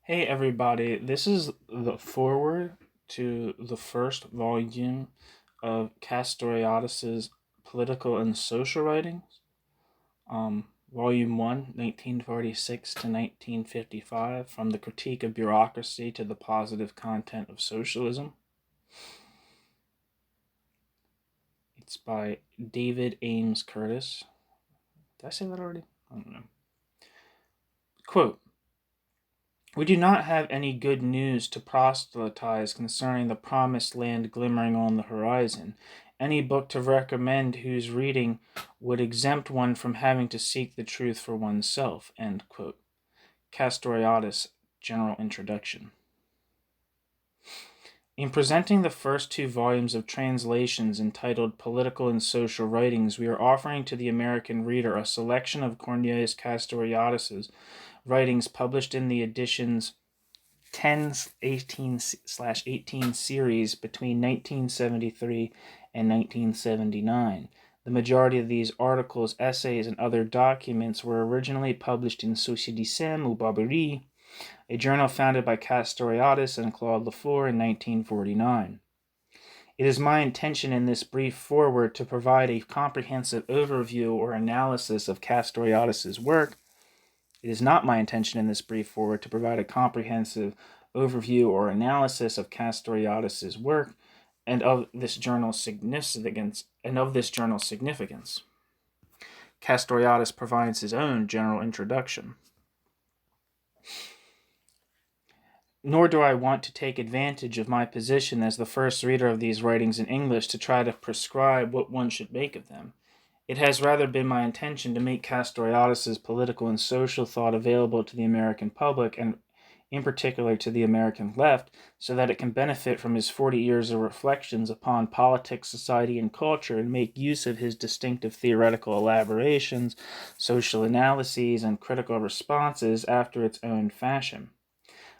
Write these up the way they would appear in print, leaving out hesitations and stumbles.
Hey everybody, this is the foreword to the first volume of Castoriadis's Political and Social Writings, Volume 1, 1946 to 1955, From the Critique of Bureaucracy to the Positive Content of Socialism. It's by David Ames Curtis. Did I say that already? I don't know. Quote, "We do not have any good news to proselytize concerning the promised land glimmering on the horizon, any book to recommend whose reading would exempt one from having to seek the truth for oneself." End quote. Castoriadis, General Introduction. In presenting the first two volumes of translations entitled Political and Social Writings, we are offering to the American reader a selection of Cornelius Castoriadis's writings published in the editions 10/18/18 series between 1973 and 1979. The majority of these articles, essays, and other documents were originally published in Socialisme ou Barbarie, a journal founded by Castoriadis and Claude Lefort in 1949. It is my intention in this brief foreword to provide a comprehensive overview or analysis of Castoriadis's work. It is not my intention in this brief foreword to provide a comprehensive overview or analysis of Castoriadis's work and of this journal's significance. Castoriadis provides his own general introduction. Nor do I want to take advantage of my position as the first reader of these writings in English to try to prescribe what one should make of them. It has rather been my intention to make Castoriadis's political and social thought available to the American public, and in particular to the American left, so that it can benefit from his 40 years of reflections upon politics, society, and culture, and make use of his distinctive theoretical elaborations, social analyses, and critical responses after its own fashion.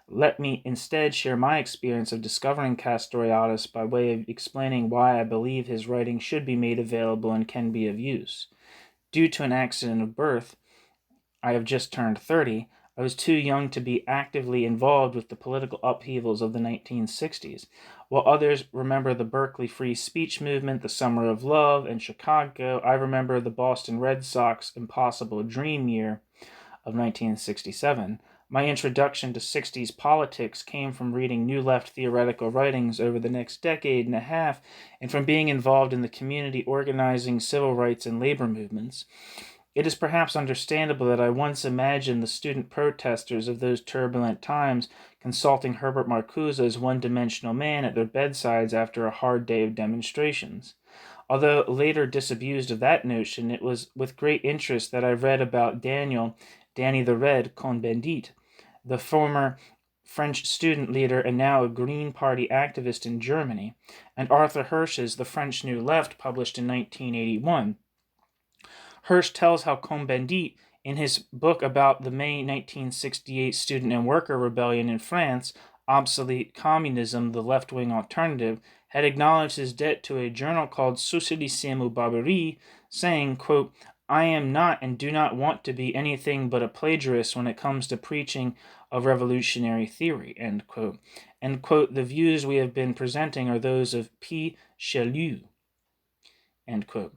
Let me instead share my experience of discovering Castoriadis by way of explaining why I believe his writing should be made available and can be of use. Due to an accident of birth, I have just turned 30. I was too young to be actively involved with the political upheavals of the 1960s. While others remember the Berkeley free speech movement, the Summer of Love, and Chicago, I remember the Boston Red Sox impossible dream year of 1967. My introduction to 60s politics came from reading New Left theoretical writings over the next decade and a half, and from being involved in the community organizing, civil rights, and labor movements. It is perhaps understandable that I once imagined the student protesters of those turbulent times consulting Herbert Marcuse as one-dimensional man at their bedsides after a hard day of demonstrations. Although later disabused of that notion, it was with great interest that I read about Danny the Red Cohn-Bendit, the former French student leader and now a Green Party activist in Germany, and Arthur Hirsch's The French New Left, published in 1981. Hirsch tells how Cohn-Bendit, in his book about the May 1968 student and worker rebellion in France, Obsolete Communism, the Left-Wing Alternative, had acknowledged his debt to a journal called Socialisme ou Barbarie, saying, quote, "I am not and do not want to be anything but a plagiarist when it comes to preaching of revolutionary theory," end quote. And, quote, "the views we have been presenting are those of P. Chelu," end quote.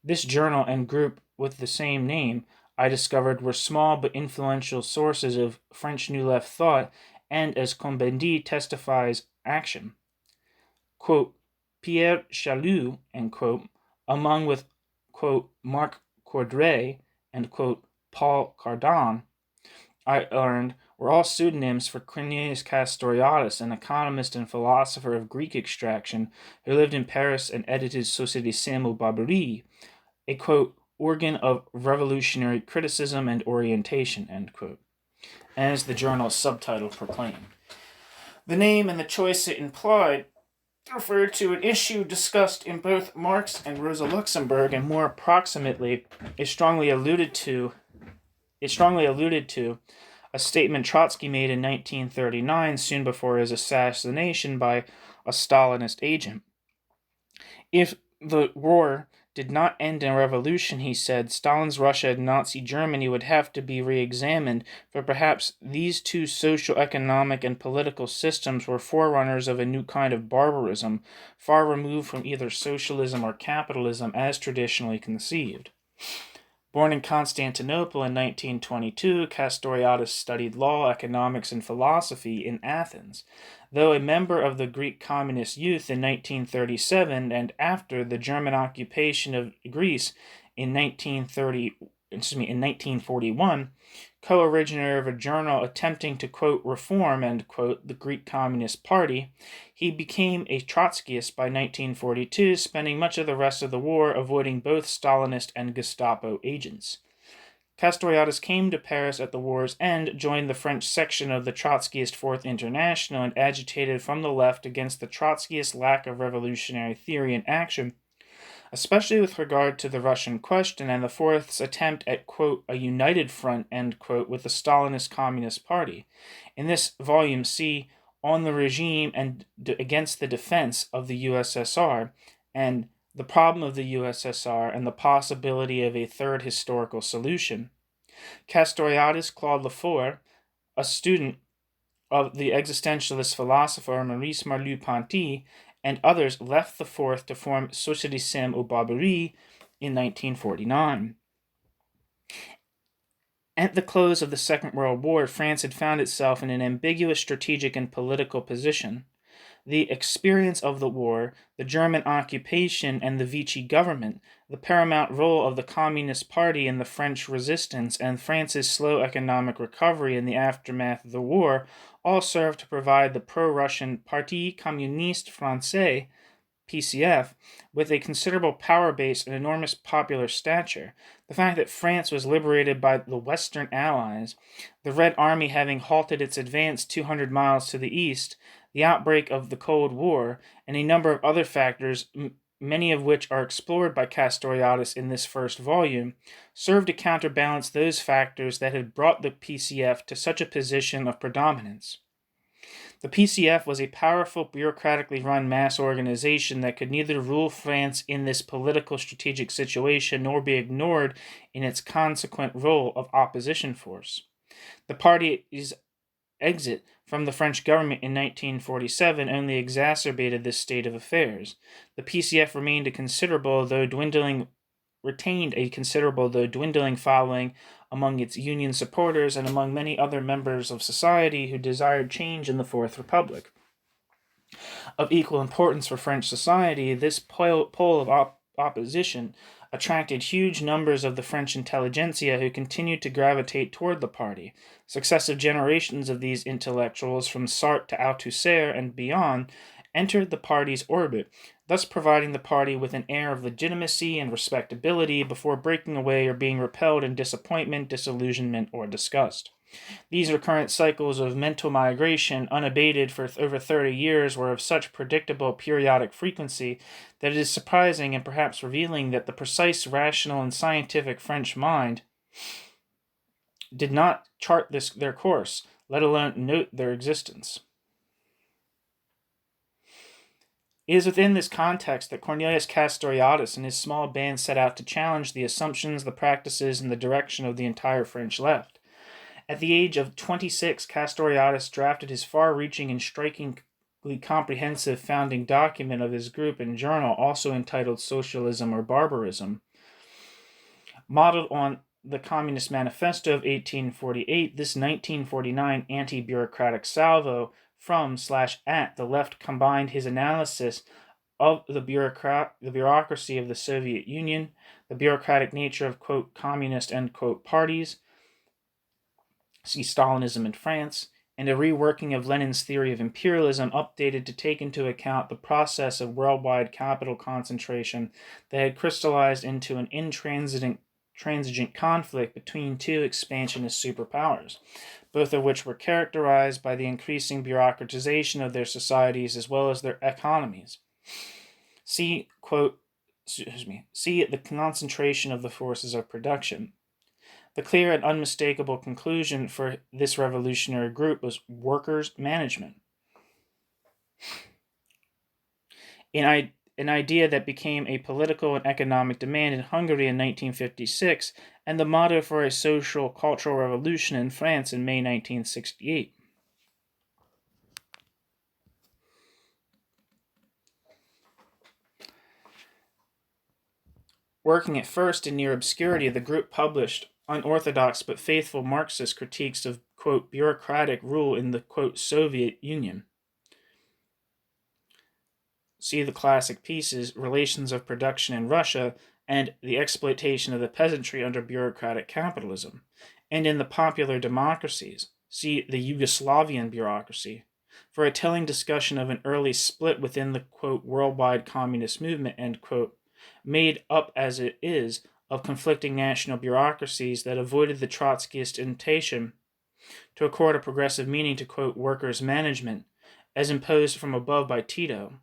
This journal and group with the same name, I discovered, were small but influential sources of French New Left thought and, as Cohn-Bendit testifies, action. Quote, "Pierre Chelu," end quote, among with, quote, "Marc Cordray," and, quote, "Paul Cardon," I learned, were all pseudonyms for Cornelius Castoriadis, an economist and philosopher of Greek extraction who lived in Paris and edited Socialisme ou Barbarie, a, quote, "organ of revolutionary criticism and orientation," end quote, as the journal's subtitle proclaimed. The name and the choice it implied referred to an issue discussed in both Marx and Rosa Luxemburg, and more approximately, it strongly alluded to a statement Trotsky made in 1939, soon before his assassination by a Stalinist agent. If the war did not end in revolution, he said, Stalin's Russia and Nazi Germany would have to be re-examined, for perhaps these two social, economic, and political systems were forerunners of a new kind of barbarism, far removed from either socialism or capitalism as traditionally conceived. Born in Constantinople in 1922, Castoriadis studied law, economics, and philosophy in Athens. Though a member of the Greek Communist Youth in 1937 and after the German occupation of Greece in 1941, co-originator of a journal attempting to, quote, reform, end quote, the Greek Communist Party, he became a Trotskyist by 1942, spending much of the rest of the war avoiding both Stalinist and Gestapo agents. Castoriadis came to Paris at the war's end, joined the French section of the Trotskyist Fourth International, and agitated from the left against the Trotskyist lack of revolutionary theory and action, especially with regard to the Russian question and the Fourth's attempt at, quote, a united front, end quote, with the Stalinist Communist Party. In this volume, see On the Regime and Against the Defense of the USSR, and The Problem of the USSR and the Possibility of a Third Historical Solution. Castoriadis, Claude Lefort, a student of the existentialist philosopher Maurice Merleau-Ponty, and others left the Fourth to form Socialisme ou Barbarie in 1949. At the close of the Second World War, France had found itself in an ambiguous strategic and political position. The experience of the war, the German occupation, and the Vichy government, the paramount role of the Communist Party in the French resistance, and France's slow economic recovery in the aftermath of the war all served to provide the pro-Russian Parti Communiste Français, PCF, with a considerable power base and enormous popular stature. The fact that France was liberated by the Western Allies, the Red Army having halted its advance 200 miles to the east, the outbreak of the Cold War, and a number of other factors, many of which are explored by Castoriadis in this first volume, served to counterbalance those factors that had brought the PCF to such a position of predominance. The PCF was a powerful, bureaucratically run mass organization that could neither rule France in this political strategic situation nor be ignored in its consequent role of opposition force. The party's exit from the French government in 1947 only exacerbated this state of affairs. The PCF retained a considerable, though dwindling following among its Union supporters and among many other members of society who desired change in the Fourth Republic. Of equal importance for French society, this pole of opposition attracted huge numbers of the French intelligentsia who continued to gravitate toward the party. Successive generations of these intellectuals, from Sartre to Althusser and beyond, entered the party's orbit, thus providing the party with an air of legitimacy and respectability before breaking away or being repelled in disappointment, disillusionment, or disgust. These recurrent cycles of mental migration, unabated for over 30 years, were of such predictable periodic frequency that it is surprising and perhaps revealing that the precise, rational, and scientific French mind did not chart their course, let alone note their existence. It is within this context that Cornelius Castoriadis and his small band set out to challenge the assumptions, the practices, and the direction of the entire French left. At the age of 26, Castoriadis drafted his far-reaching and strikingly comprehensive founding document of his group and journal, also entitled Socialism or Barbarism. Modeled on the Communist Manifesto of 1848, this 1949 anti-bureaucratic salvo from/at the left combined his analysis of the bureaucracy of the Soviet Union, the bureaucratic nature of, quote, communist, end quote, parties, see Stalinism in France, and a reworking of Lenin's theory of imperialism updated to take into account the process of worldwide capital concentration that had crystallized into an intransigent conflict between two expansionist superpowers, both of which were characterized by the increasing bureaucratization of their societies as well as their economies. See the concentration of the forces of production. The clear and unmistakable conclusion for this revolutionary group was workers' management. In an idea that became a political and economic demand in Hungary in 1956, and the motto for a social cultural revolution in France in May 1968. Working at first in near obscurity, the group published unorthodox but faithful Marxist critiques of, quote, bureaucratic rule in the, quote, Soviet Union. See the classic pieces, Relations of Production in Russia, and The Exploitation of the Peasantry under Bureaucratic Capitalism. And in the popular democracies, see The Yugoslavian Bureaucracy, for a telling discussion of an early split within the, quote, worldwide communist movement, end quote, made up as it is of conflicting national bureaucracies that avoided the Trotskyist temptation to accord a progressive meaning to, quote, workers' management, as imposed from above by Tito.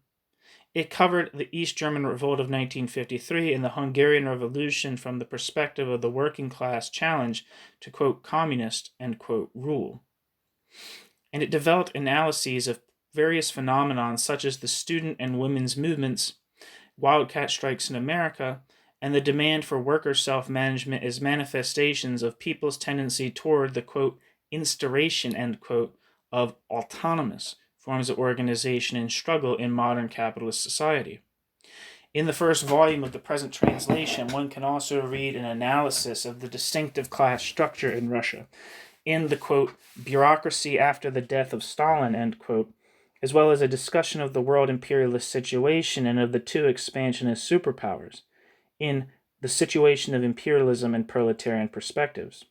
It covered the East German Revolt of 1953 and the Hungarian Revolution from the perspective of the working class challenge to, quote, communist, end quote, rule. And it developed analyses of various phenomena such as the student and women's movements, wildcat strikes in America, and the demand for worker self-management as manifestations of people's tendency toward the, quote, instauration, end quote, of autonomous forms of organization and struggle in modern capitalist society. In the first volume of the present translation, one can also read an analysis of the distinctive class structure in Russia, in the, quote, bureaucracy after the death of Stalin, end quote, as well as a discussion of the world imperialist situation and of the two expansionist superpowers, in the situation of imperialism and proletarian perspectives,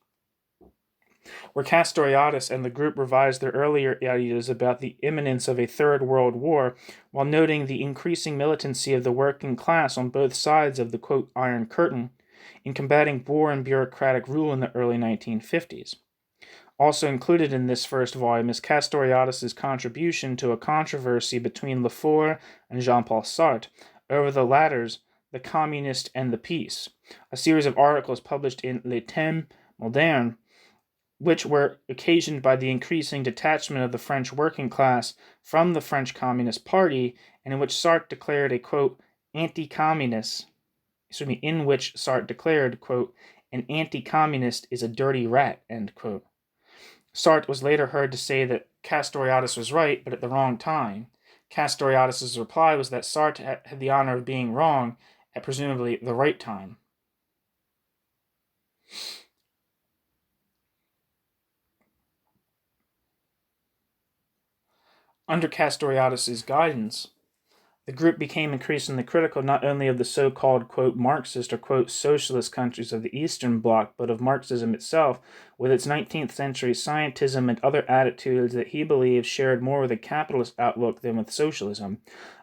where Castoriadis and the group revised their earlier ideas about the imminence of a Third World War, while noting the increasing militancy of the working class on both sides of the, quote, Iron Curtain in combating war and bureaucratic rule in the early 1950s. Also included in this first volume is Castoriadis' contribution to a controversy between Lefort and Jean-Paul Sartre over the latter's The Communist and the Peace, a series of articles published in Le Temps Moderne, which were occasioned by the increasing detachment of the French working class from the French Communist Party, and in which Sartre declared a, quote, anti-communist, in which Sartre declared, quote, an anti-communist is a dirty rat, end quote. Sartre was later heard to say that Castoriadis was right, but at the wrong time. Castoriadis' reply was that Sartre had the honor of being wrong at presumably the right time. Under Castoriadis' guidance, the group became increasingly critical not only of the so-called, quote, Marxist or, quote, socialist countries of the Eastern Bloc, but of Marxism itself, with its 19th century scientism and other attitudes that he believed shared more with a capitalist outlook than with socialism.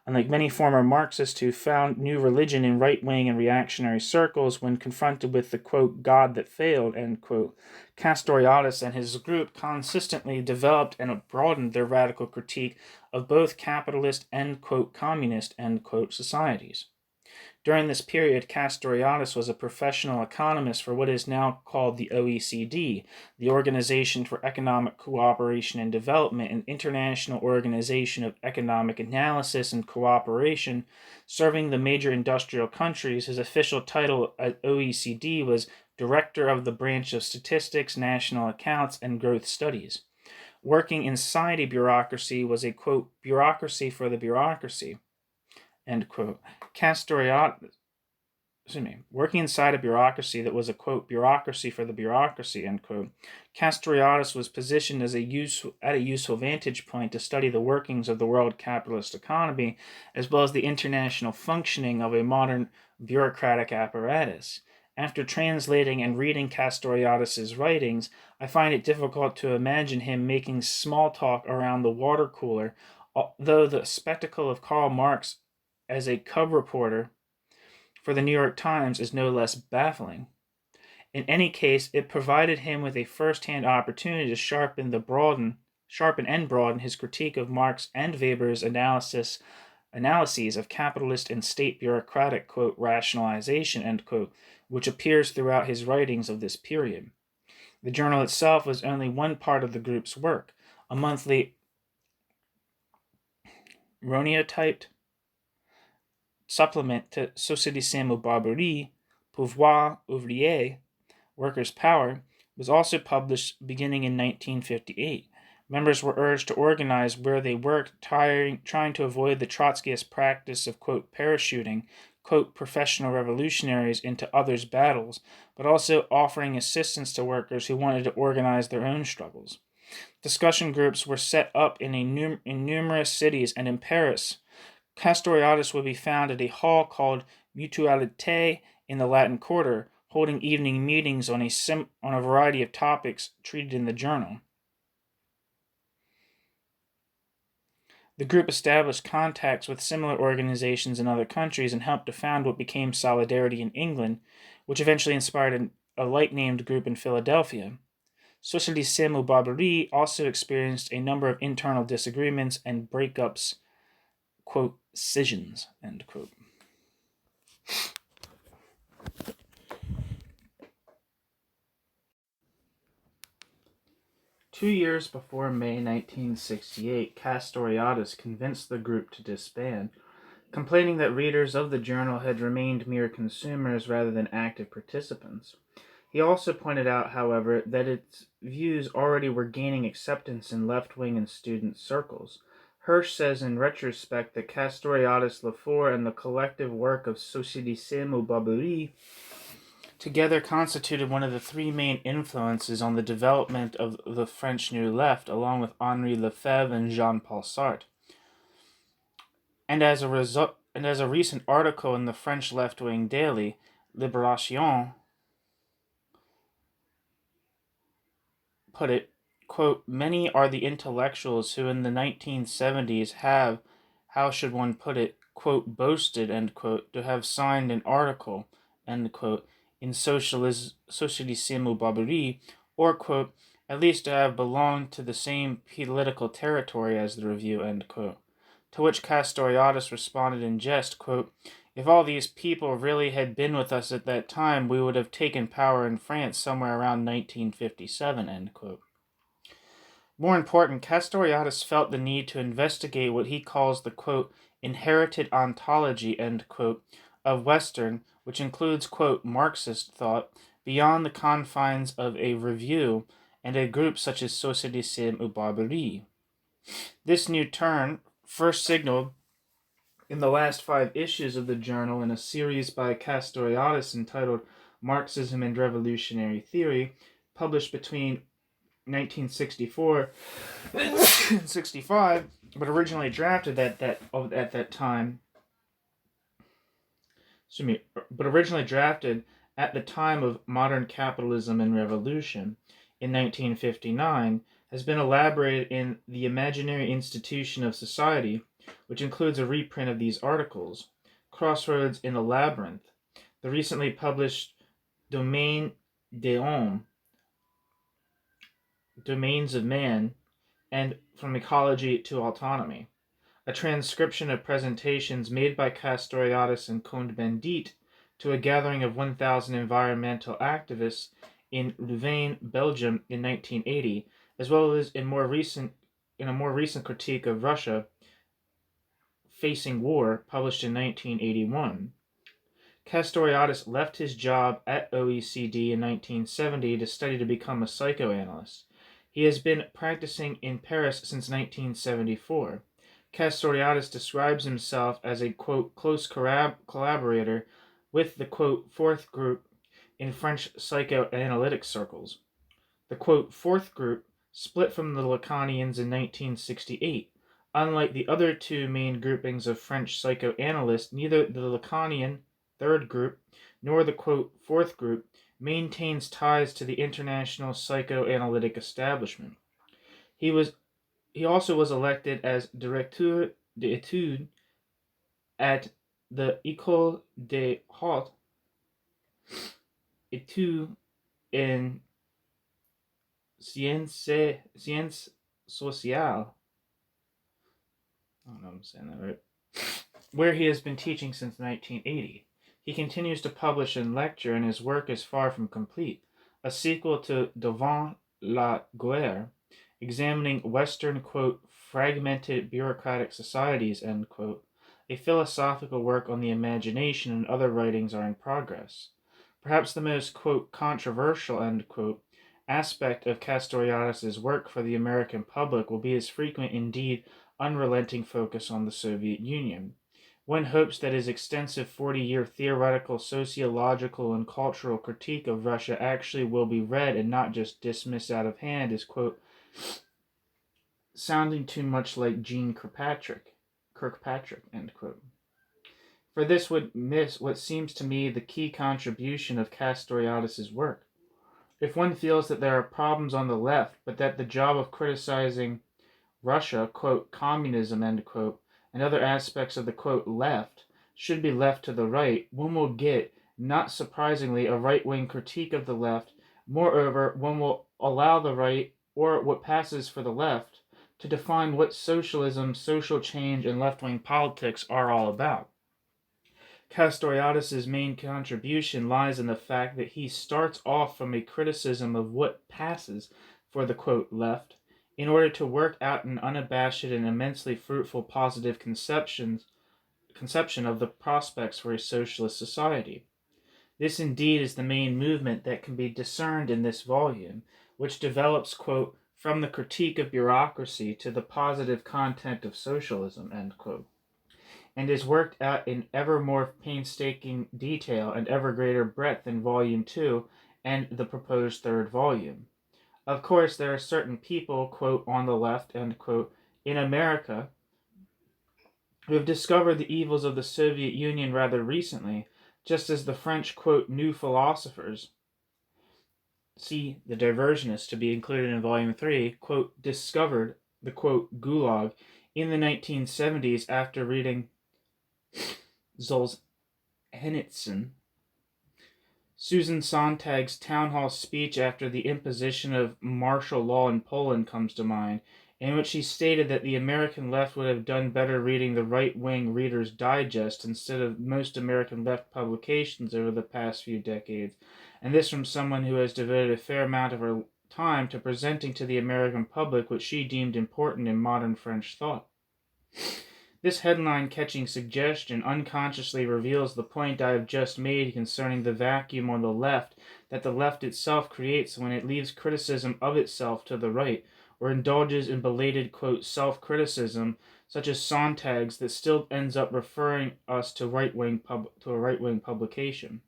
Unlike many former Marxists who found new religion in right-wing and reactionary circles when confronted with the, quote, God that failed, end quote, Castoriadis and his group consistently developed and broadened their radical critique of both capitalist and, quote, communist, end quote, societies. During this period, Castoriadis was a professional economist for what is now called the OECD, the Organization for Economic Cooperation and Development, an international organization of economic analysis and cooperation serving the major industrial countries. His official title at OECD was Director of the Branch of Statistics, National Accounts, and Growth Studies. Working inside a bureaucracy was a, quote, bureaucracy for the bureaucracy, end quote. Working inside a bureaucracy that was a, quote, bureaucracy for the bureaucracy, end quote. Castoriadis was positioned as at a useful vantage point to study the workings of the world capitalist economy, as well as the international functioning of a modern bureaucratic apparatus. After translating and reading Castoriadis' writings, I find it difficult to imagine him making small talk around the water cooler, though the spectacle of Karl Marx as a cub reporter for the New York Times is no less baffling. In any case, it provided him with a first-hand opportunity to sharpen and broaden his critique of Marx and Weber's analyses of capitalist and state bureaucratic, quote, rationalization, end quote, which appears throughout his writings of this period. The journal itself was only one part of the group's work. A monthly Roniotyped supplement to Société Samuel Barberie, Pouvoir Ouvrier, Workers' Power, was also published beginning in 1958. Members were urged to organize where they worked, trying to avoid the Trotskyist practice of, quote, parachuting, quote, professional revolutionaries into others' battles, but also offering assistance to workers who wanted to organize their own struggles. Discussion groups were set up in numerous cities, and in Paris, Castoriadis would be found at a hall called Mutualité in the Latin Quarter, holding evening meetings on a variety of topics treated in the journal. The group established contacts with similar organizations in other countries and helped to found what became Solidarity in England, which eventually inspired a like-named group in Philadelphia. Société Samuel Barberie also experienced a number of internal disagreements and breakups, quote, scissions, end quote. Two years before May 1968, Castoriadis convinced the group to disband, complaining that readers of the journal had remained mere consumers rather than active participants. He also pointed out, however, that its views already were gaining acceptance in left-wing and student circles. Hirsch says in retrospect that Castoriadis, Lefort, and the collective work of Société Samuel Barberie together constituted one of the three main influences on the development of the French New Left, along with Henri Lefebvre and Jean-Paul Sartre. And as a recent article in the French left-wing daily, Libération, put it, quote, many are the intellectuals who in the 1970s have, how should one put it, quote, boasted, end quote, to have signed an article, end quote, in Société Samuel Barberie, or, quote, at least to have belonged to the same political territory as the review, end quote. To which Castoriadis responded in jest, quote, if all these people really had been with us at that time, we would have taken power in France somewhere around 1957, end quote. More important, Castoriadis felt the need to investigate what he calls the, quote, inherited ontology, end quote, of Western, which includes, quote, Marxist thought, beyond the confines of a review and a group such as Société Samuel Barberie. This new turn, first signaled in the last 5 issues of the journal in a series by Castoriadis entitled Marxism and Revolutionary Theory, published between 1964 and 65, but originally drafted at that time. Originally drafted at the time of Modern Capitalism and Revolution in 1959, has been elaborated in The Imaginary Institution of Society, which includes a reprint of these articles, Crossroads in a Labyrinth, the recently published Domaine des Hommes, Domains of Man, and From Ecology to Autonomy, a transcription of presentations made by Castoriadis and Cohn-Bendit to a gathering of 1,000 environmental activists in Louvain, Belgium in 1980, as well as in a more recent critique of Russia, Facing War, published in 1981. Castoriadis left his job at OECD in 1970 to study to become a psychoanalyst. He has been practicing in Paris since 1974. Castoriadis describes himself as a, quote, close collaborator with the, quote, fourth group in French psychoanalytic circles. The, quote, fourth group split from the Lacanians in 1968. Unlike the other two main groupings of French psychoanalysts, neither the Lacanian third group nor the, quote, fourth group maintains ties to the international psychoanalytic establishment. He also was elected as Directeur d'études at the École des Hautes Études en Sciences Sociales. I don't know if I'm saying that right. Where he has been teaching since 1980. He continues to publish and lecture, and his work is far from complete. A sequel to Devant la Guerre, examining Western, quote, fragmented bureaucratic societies, end quote, A philosophical work on the imagination and other writings are in progress. Perhaps the most, quote, controversial, end quote, aspect of Castoriadis' work for the American public will be his frequent, indeed unrelenting focus on the Soviet Union. One hopes that his extensive 40-year theoretical, sociological, and cultural critique of Russia actually will be read and not just dismissed out of hand as, quote, sounding too much like Jean Kirkpatrick, end quote. For this would miss what seems to me the key contribution of Castoriadis' work. If one feels that there are problems on the left, but that the job of criticizing Russia, quote, communism, end quote, and other aspects of the, quote, left should be left to the right, one will get, not surprisingly, a right-wing critique of the left. Moreover, one will allow the right, or what passes for the left, to define what socialism, social change, and left-wing politics are all about. Castoriadis' main contribution lies in the fact that he starts off from a criticism of what passes for the, quote, left, in order to work out an unabashed and immensely fruitful positive conception of the prospects for a socialist society. This indeed is the main movement that can be discerned in this volume, which develops, quote, from the critique of bureaucracy to the positive content of socialism, end quote, and is worked out in ever more painstaking detail and ever greater breadth in Volume 2 and the proposed third volume. Of course, there are certain people, quote, on the left, end quote, in America who have discovered the evils of the Soviet Union rather recently, just as the French, quote, new philosophers, see the Diversionists to be included in Volume 3, quote, discovered the, quote, Gulag in the 1970s after reading Solzhenitsyn. Susan Sontag's town hall speech after the imposition of martial law in Poland comes to mind, in which she stated that the American left would have done better reading the right-wing Reader's Digest instead of most American left publications over the past few decades, and this from someone who has devoted a fair amount of her time to presenting to the American public what she deemed important in modern French thought. This headline-catching suggestion unconsciously reveals the point I have just made concerning the vacuum on the left that the left itself creates when it leaves criticism of itself to the right, or indulges in belated, quote, self-criticism, such as Sontag's, that still ends up referring us to a right-wing publication.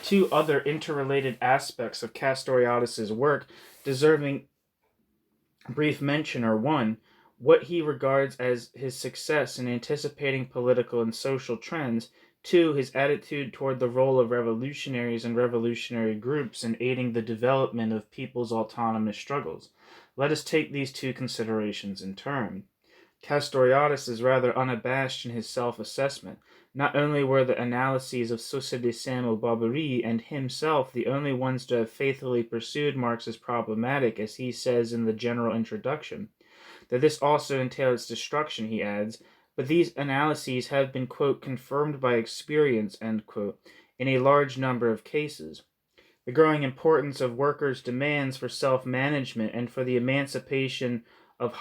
Two other interrelated aspects of Castoriadis' work deserving brief mention are, one, what he regards as his success in anticipating political and social trends, two, his attitude toward the role of revolutionaries and revolutionary groups in aiding the development of people's autonomous struggles. Let us take these two considerations in turn. Castoriadis is rather unabashed in his self-assessment. Not only were the analyses of Sousa de Saint-Exupéry and himself the only ones to have faithfully pursued Marx as problematic, as he says in the general introduction, that this also entailed its destruction, he adds, but these analyses have been, quote, confirmed by experience, end quote, in a large number of cases. The growing importance of workers' demands for self-management and for the elimination of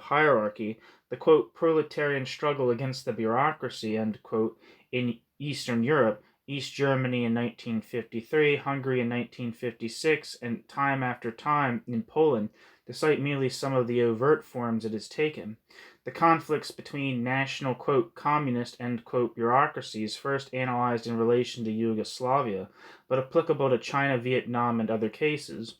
hierarchy, the, quote, proletarian struggle against the bureaucracy, end quote, in Eastern Europe, East Germany in 1953, Hungary in 1956, and time after time in Poland, to cite merely some of the overt forms it has taken. The conflicts between national, quote, communist, end quote, bureaucracies first analyzed in relation to Yugoslavia, but applicable to China, Vietnam, and other cases.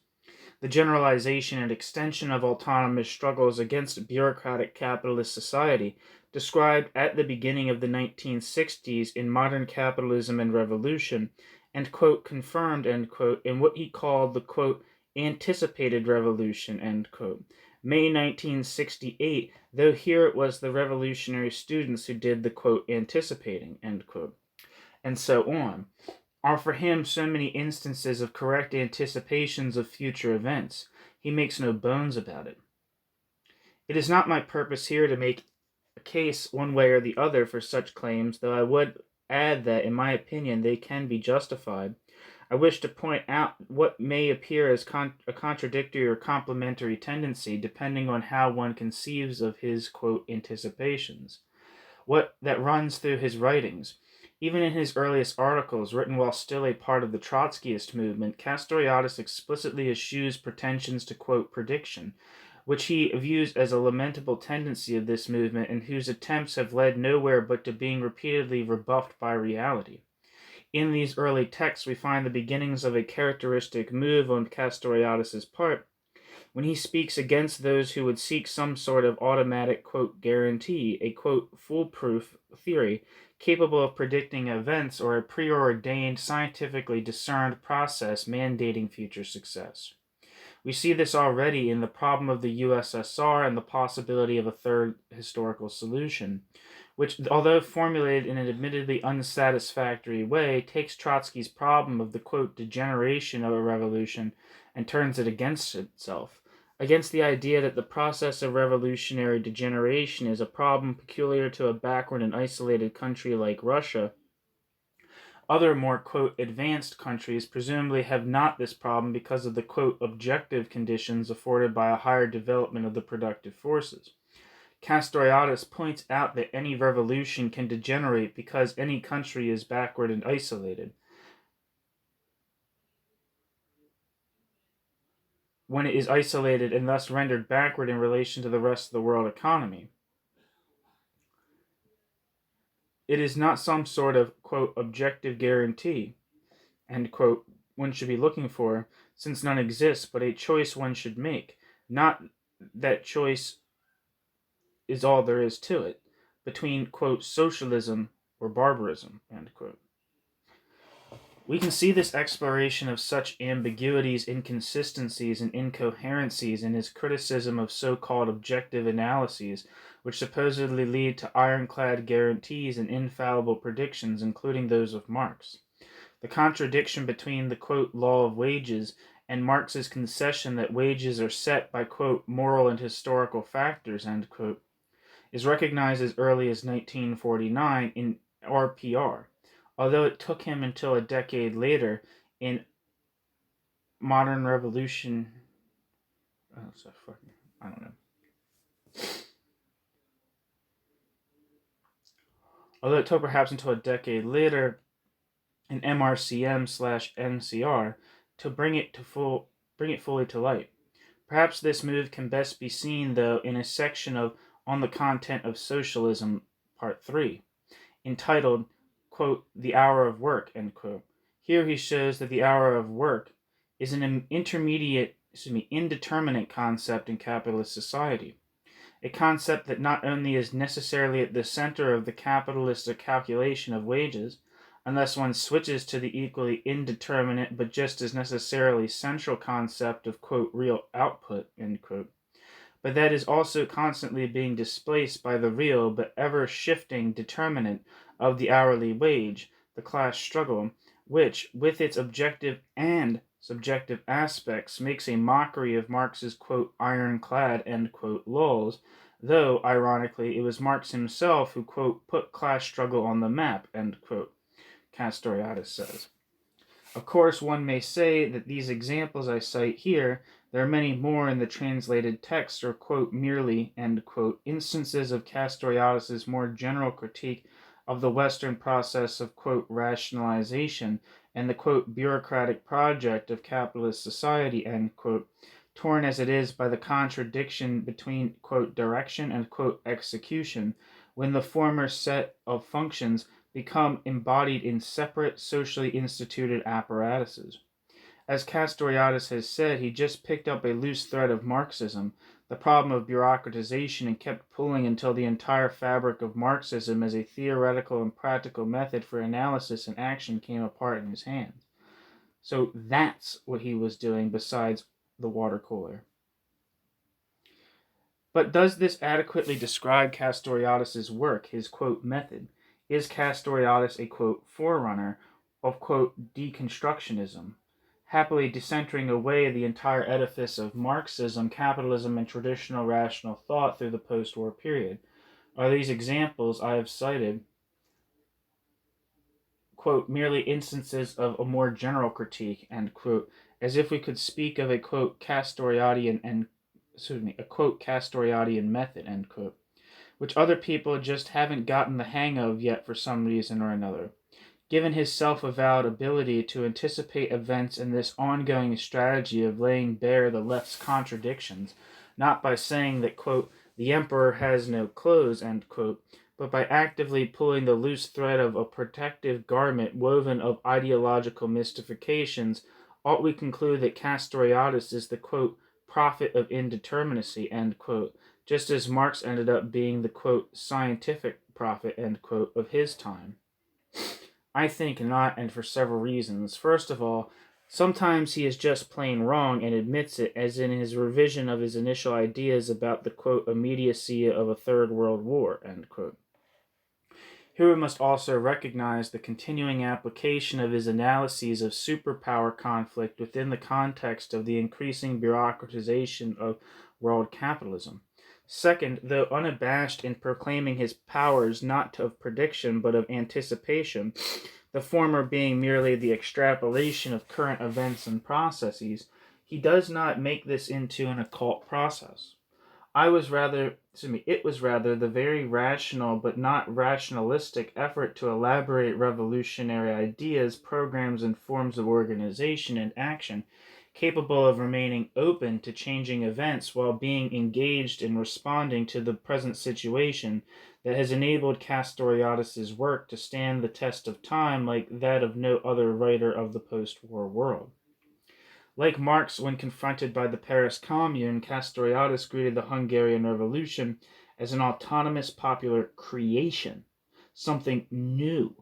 The generalization and extension of autonomous struggles against bureaucratic capitalist society, described at the beginning of the 1960s in Modern Capitalism and Revolution, and, quote, confirmed, end quote, in what he called the, quote, anticipated revolution, end quote. May 1968, though here it was the revolutionary students who did the, quote, anticipating, end quote, and so on, are for him so many instances of correct anticipations of future events. He makes no bones about it. It is not my purpose here to make a case one way or the other for such claims, though I would add that, in my opinion, they can be justified. I wish to point out what may appear as a contradictory or complementary tendency, depending on how one conceives of his, quote, anticipations, what that runs through his writings. Even in his earliest articles, written while still a part of the Trotskyist movement, Castoriadis explicitly eschews pretensions to, quote, prediction, which he views as a lamentable tendency of this movement and whose attempts have led nowhere but to being repeatedly rebuffed by reality. In these early texts, we find the beginnings of a characteristic move on Castoriadis' part when he speaks against those who would seek some sort of automatic, quote, guarantee, a, quote, foolproof theory capable of predicting events or a preordained, scientifically discerned process mandating future success. We see this already in the problem of the USSR and the possibility of a third historical solution, which, although formulated in an admittedly unsatisfactory way, takes Trotsky's problem of the, quote, degeneration of a revolution and turns it against itself, against the idea that the process of revolutionary degeneration is a problem peculiar to a backward and isolated country like Russia. Other more, quote, advanced countries presumably have not this problem because of the, quote, objective conditions afforded by a higher development of the productive forces. Castoriadis points out that any revolution can degenerate because any country is backward and isolated. When it is isolated and thus rendered backward in relation to the rest of the world economy. It is not some sort of, quote, objective guarantee, end quote, one should be looking for, since none exists, but a choice one should make. Not that choice is all there is to it, between, quote, socialism or barbarism, end quote. We can see this exploration of such ambiguities, inconsistencies, and incoherencies in his criticism of so-called objective analyses, which supposedly lead to ironclad guarantees and infallible predictions, including those of Marx. The contradiction between the, quote, law of wages and Marx's concession that wages are set by, quote, moral and historical factors, end quote, is recognized as early as 1949 in RPR, although it took him until a decade later in Modern Revolution. I don't know. Although it took perhaps until a decade later in MRCM/NCR to bring it fully to light. Perhaps this move can best be seen, though, in a section of On the Content of Socialism, Part 3, entitled, quote, The Hour of Work, end quote. Here he shows that the hour of work is an indeterminate concept in capitalist society, a concept that not only is necessarily at the center of the capitalistic calculation of wages, unless one switches to the equally indeterminate but just as necessarily central concept of, quote, real output, end quote, but that is also constantly being displaced by the real but ever-shifting determinant of the hourly wage, the class struggle, which, with its objective and subjective aspects, makes a mockery of Marx's, quote, ironclad, end quote, laws, though, ironically, it was Marx himself who, quote, put class struggle on the map, end quote, Castoriadis says. Of course, one may say that these examples I cite here, there are many more in the translated text, are, quote, merely, end quote, instances of Castoriadis' more general critique of the Western process of, quote, rationalization and the, quote, bureaucratic project of capitalist society, end quote, torn as it is by the contradiction between, quote, direction and, quote, execution, when the former set of functions become embodied in separate, socially instituted apparatuses. As Castoriadis has said, he just picked up a loose thread of Marxism, the problem of bureaucratization, and kept pulling until the entire fabric of Marxism as a theoretical and practical method for analysis and action came apart in his hands. So that's what he was doing besides the water cooler. But does this adequately describe Castoriadis' work, his, quote, method? Is Castoriadis a, quote, forerunner of, quote, deconstructionism, happily decentering away the entire edifice of Marxism, capitalism, and traditional rational thought through the post-war period? Are these examples I have cited quote, merely instances of a more general critique, end quote, as if we could speak of a, quote, Castoriadian method, end quote, which other people just haven't gotten the hang of yet for some reason or another. Given his self-avowed ability to anticipate events in this ongoing strategy of laying bare the left's contradictions, not by saying that, quote, the emperor has no clothes, end quote, but by actively pulling the loose thread of a protective garment woven of ideological mystifications, ought we conclude that Castoriadis is the, quote, prophet of indeterminacy, end quote, just as Marx ended up being the, quote, scientific prophet, end quote, of his time. I think not, and for several reasons. First of all, sometimes he is just plain wrong and admits it, as in his revision of his initial ideas about the, quote, immediacy of a third world war, end quote. Here we must also recognize the continuing application of his analyses of superpower conflict within the context of the increasing bureaucratization of world capitalism. Second, though unabashed in proclaiming his powers not of prediction but of anticipation, the former being merely the extrapolation of current events and processes, he does not make this into an occult process. It was rather the very rational but not rationalistic effort to elaborate revolutionary ideas, programs, and forms of organization and action capable of remaining open to changing events while being engaged in responding to the present situation that has enabled Castoriadis' work to stand the test of time like that of no other writer of the post-war world. Like Marx, when confronted by the Paris Commune, Castoriadis greeted the Hungarian Revolution as an autonomous popular creation, something new,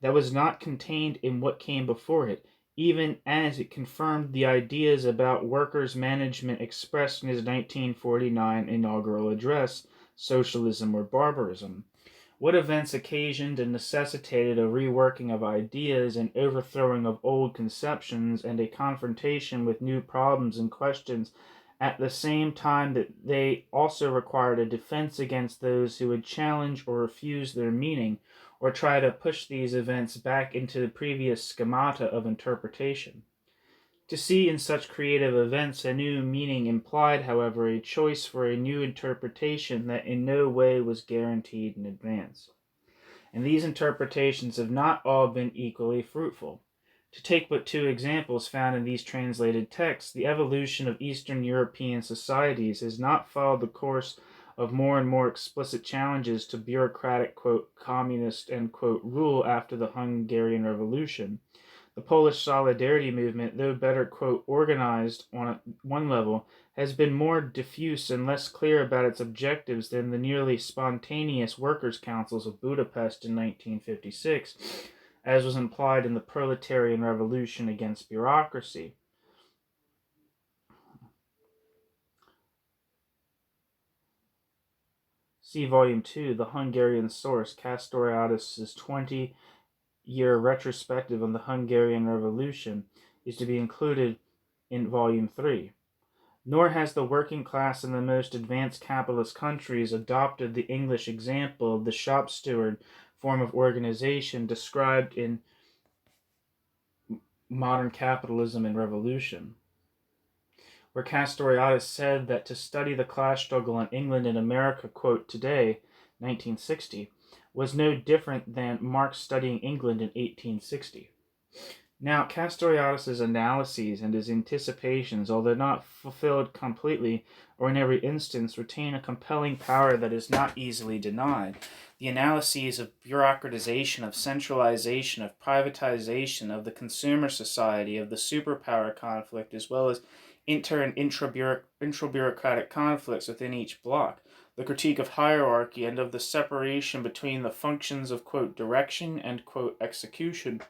that was not contained in what came before it, even as it confirmed the ideas about workers' management expressed in his 1949 inaugural address, Socialism or Barbarism. What events occasioned and necessitated a reworking of ideas, an overthrowing of old conceptions, and a confrontation with new problems and questions, at the same time that they also required a defense against those who would challenge or refuse their meaning, or try to push these events back into the previous schemata of interpretation. To see in such creative events a new meaning implied, however, a choice for a new interpretation that in no way was guaranteed in advance. And these interpretations have not all been equally fruitful. To take but two examples found in these translated texts, the evolution of Eastern European societies has not followed the course of more and more explicit challenges to bureaucratic, quote, communist, end quote, rule after the Hungarian Revolution. The Polish Solidarity movement, though better, quote, organized on one level, has been more diffuse and less clear about its objectives than the nearly spontaneous workers' councils of Budapest in 1956, as was implied in the Proletarian Revolution against bureaucracy. See Volume 2, The Hungarian Source, Castoriadis' 20-year retrospective on the Hungarian Revolution, is to be included in Volume 3. Nor has the working class in the most advanced capitalist countries adopted the English example of the shop steward form of organization described in Modern Capitalism and Revolution, where Castoriadis said that to study the class struggle in England and America, quote, today, 1960, was no different than Marx studying England in 1860. Now, Castoriadis' analyses and his anticipations, although not fulfilled completely or in every instance, retain a compelling power that is not easily denied. The analyses of bureaucratization, of centralization, of privatization, of the consumer society, of the superpower conflict, as well as inter- and intra-bureaucratic conflicts within each bloc, the critique of hierarchy, and of the separation between the functions of, quote, direction and, quote, execution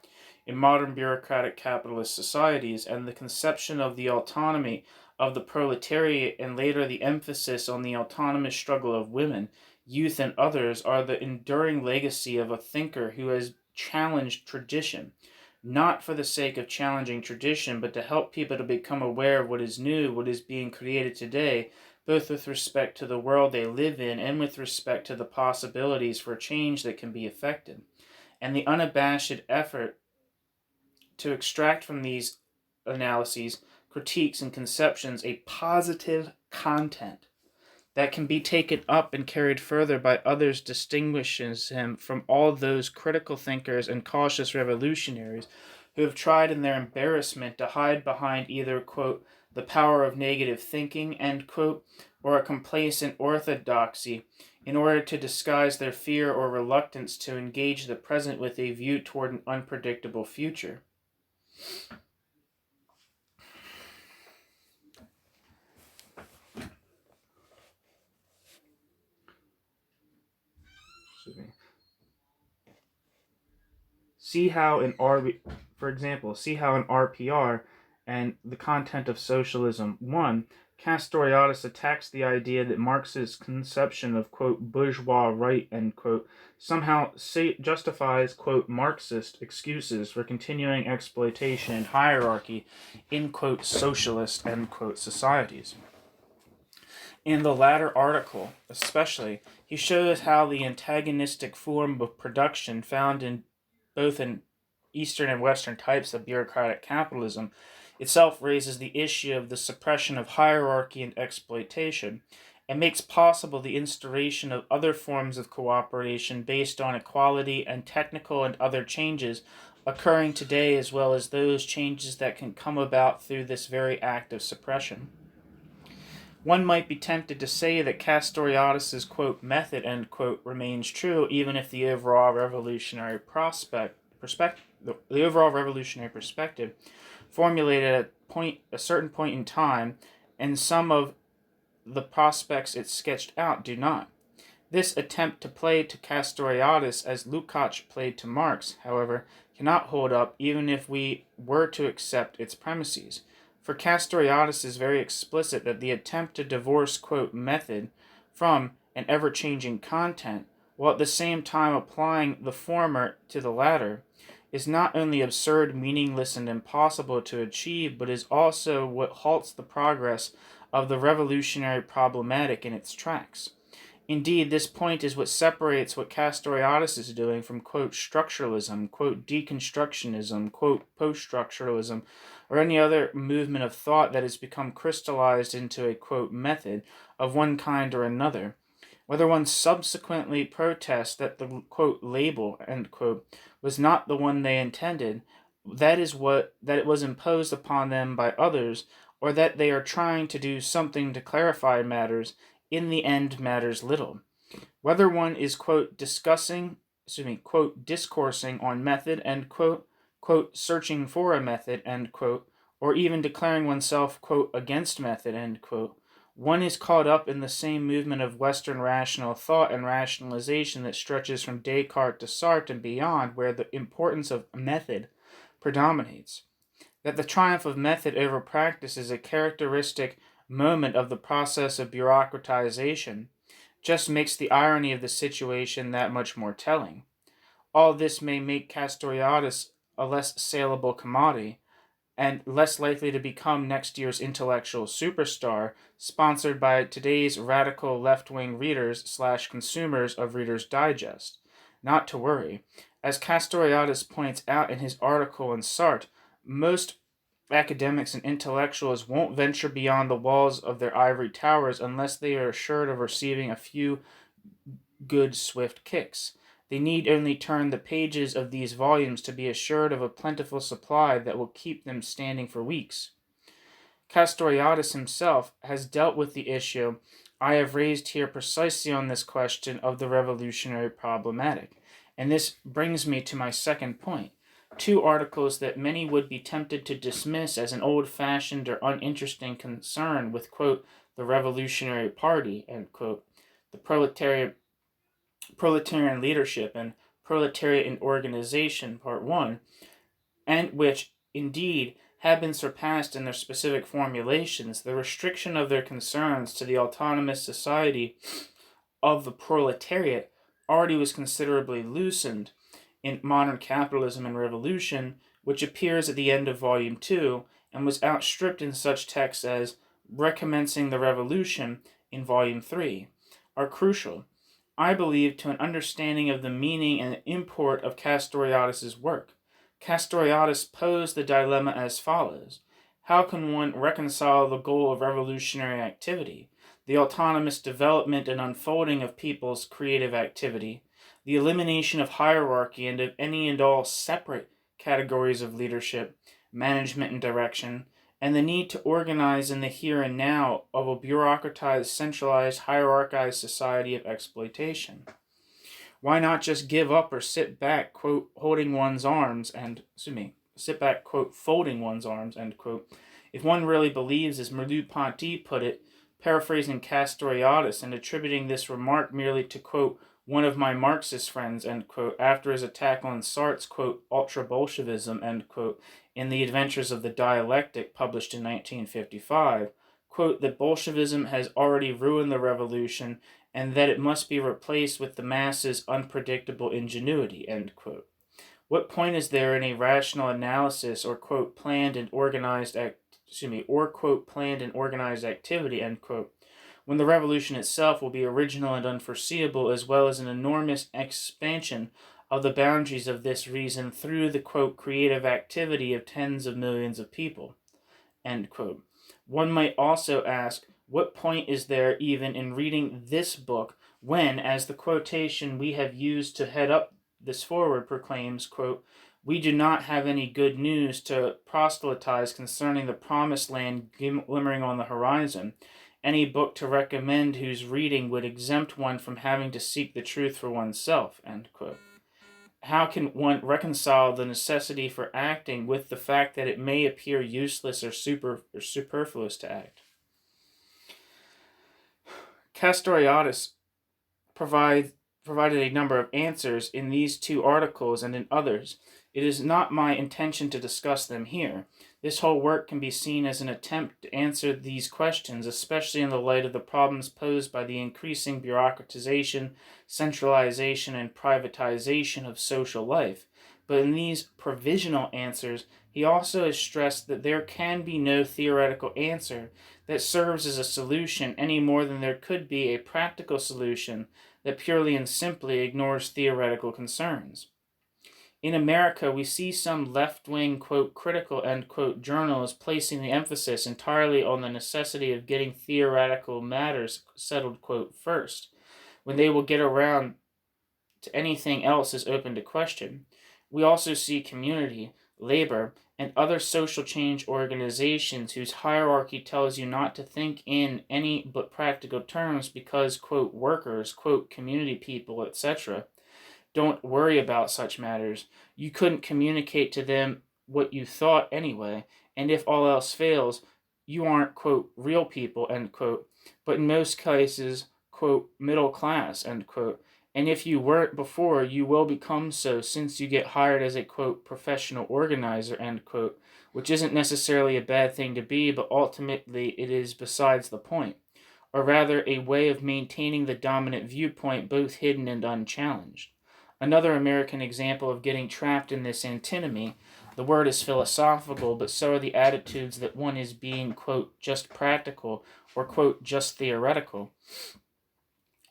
in modern bureaucratic capitalist societies, and the conception of the autonomy of the proletariat, and later the emphasis on the autonomous struggle of women, youth, and others, are the enduring legacy of a thinker who has challenged tradition, not for the sake of challenging tradition, but to help people to become aware of what is new, what is being created today, both with respect to the world they live in and with respect to the possibilities for change that can be effected. and the unabashed effort to extract from these analyses, critiques, and conceptions a positive content that can be taken up and carried further by others distinguishes him from all those critical thinkers and cautious revolutionaries who have tried in their embarrassment to hide behind either, quote, the power of negative thinking, end quote, or a complacent orthodoxy in order to disguise their fear or reluctance to engage the present with a view toward an unpredictable future. See how in RPR and the content of socialism 1, Castoriadis attacks the idea that Marx's conception of, quote, bourgeois right, end quote, somehow justifies, quote, Marxist excuses for continuing exploitation and hierarchy in, quote, socialist, end quote, societies. In the latter article, especially, he shows how the antagonistic form of production found in both in Eastern and Western types of bureaucratic capitalism itself raises the issue of the suppression of hierarchy and exploitation, and makes possible the instauration of other forms of cooperation based on equality and technical and other changes occurring today, as well as those changes that can come about through this very act of suppression. One might be tempted to say that Castoriadis', quote, method, end quote, remains true even if the overall revolutionary perspective formulated at a certain point in time, and some of the prospects it sketched out do not. This attempt to play to Castoriadis as Lukács played to Marx, however, cannot hold up even if we were to accept its premises. For Castoriadis is very explicit that the attempt to divorce, quote, method from an ever-changing content, while at the same time applying the former to the latter, is not only absurd, meaningless, and impossible to achieve, but is also what halts the progress of the revolutionary problematic in its tracks. Indeed, this point is what separates what Castoriadis is doing from, quote, structuralism, quote, deconstructionism, quote, post-structuralism, or any other movement of thought that has become crystallized into a, quote, method of one kind or another. Whether one subsequently protests that the, quote, label, end quote, was not the one they intended, that it was imposed upon them by others, or that they are trying to do something to clarify matters, in the end matters little. Whether one is, quote, discussing quote, discoursing on method, end quote, searching for a method, end quote, or even declaring oneself, quote, against method, end quote, one is caught up in the same movement of Western rational thought and rationalization that stretches from Descartes to Sartre and beyond, where the importance of method predominates. That the triumph of method over practice is a characteristic moment of the process of bureaucratization just makes the irony of the situation that much more telling. All this may make Castoriadis a less saleable commodity, and less likely to become next year's intellectual superstar, sponsored by today's radical left-wing readers / consumers of Reader's Digest. Not to worry. As Castoriadis points out in his article in Sartre, most academics and intellectuals won't venture beyond the walls of their ivory towers unless they are assured of receiving a few good, swift kicks. They need only turn the pages of these volumes to be assured of a plentiful supply that will keep them standing for weeks. Castoriadis himself has dealt with the issue I have raised here precisely on this question of the revolutionary problematic, and this brings me to my second point. Two articles that many would be tempted to dismiss as an old-fashioned or uninteresting concern with, quote, the Revolutionary Party, end quote, the proletarian leadership, and proletariat in organization, part 1, and which, indeed, have been surpassed in their specific formulations, the restriction of their concerns to the autonomous society of the proletariat already was considerably loosened in Modern Capitalism and Revolution, which appears at the end of Volume 2, and was outstripped in such texts as Recommencing the Revolution in Volume 3, are crucial. I believe, to an understanding of the meaning and import of Castoriadis' work. Castoriadis posed the dilemma as follows. How can one reconcile the goal of revolutionary activity, the autonomous development and unfolding of people's creative activity, the elimination of hierarchy and of any and all separate categories of leadership, management, and direction, and the need to organize in the here and now of a bureaucratized, centralized, hierarchized society of exploitation? Why not just give up or sit back, quote, holding one's arms and, sit back, quote, folding one's arms, end quote, if one really believes, as Merleau-Ponty put it, paraphrasing Castoriadis and attributing this remark merely to, quote, one of my Marxist friends, end quote, after his attack on Sartre's, quote, ultra-Bolshevism, end quote, in The Adventures of the Dialectic, published in 1955, quote, that Bolshevism has already ruined the revolution and that it must be replaced with the masses' unpredictable ingenuity, end quote. What point is there in a rational analysis or, quote, planned and organized activity, end quote, when the revolution itself will be original and unforeseeable, as well as an enormous expansion of the boundaries of this reason through the, quote, creative activity of tens of millions of people, end quote. One might also ask, what point is there even in reading this book when, as the quotation we have used to head up this foreword proclaims, quote, we do not have any good news to proselytize concerning the promised land glimmering on the horizon, any book to recommend whose reading would exempt one from having to seek the truth for oneself, end quote. How can one reconcile the necessity for acting with the fact that it may appear useless or superfluous to act? Castoriadis provided a number of answers in these two articles and in others. It is not my intention to discuss them here. This whole work can be seen as an attempt to answer these questions, especially in the light of the problems posed by the increasing bureaucratization, centralization, and privatization of social life. But in these provisional answers, he also has stressed that there can be no theoretical answer that serves as a solution any more than there could be a practical solution that purely and simply ignores theoretical concerns. In America, we see some left-wing, quote, critical, end quote, journals placing the emphasis entirely on the necessity of getting theoretical matters settled, quote, first, when they will get around to anything else is open to question. We also see community, labor, and other social change organizations whose hierarchy tells you not to think in any but practical terms because, quote, workers, quote, community people, etc., don't worry about such matters. You couldn't communicate to them what you thought anyway, and if all else fails, you aren't, quote, real people, end quote, but in most cases, quote, middle class, end quote, and if you weren't before, you will become so since you get hired as a, quote, professional organizer, end quote, which isn't necessarily a bad thing to be, but ultimately it is besides the point, or rather a way of maintaining the dominant viewpoint both hidden and unchallenged. Another American example of getting trapped in this antinomy, the word is philosophical, but so are the attitudes that one is being, quote, just practical, or, quote, just theoretical,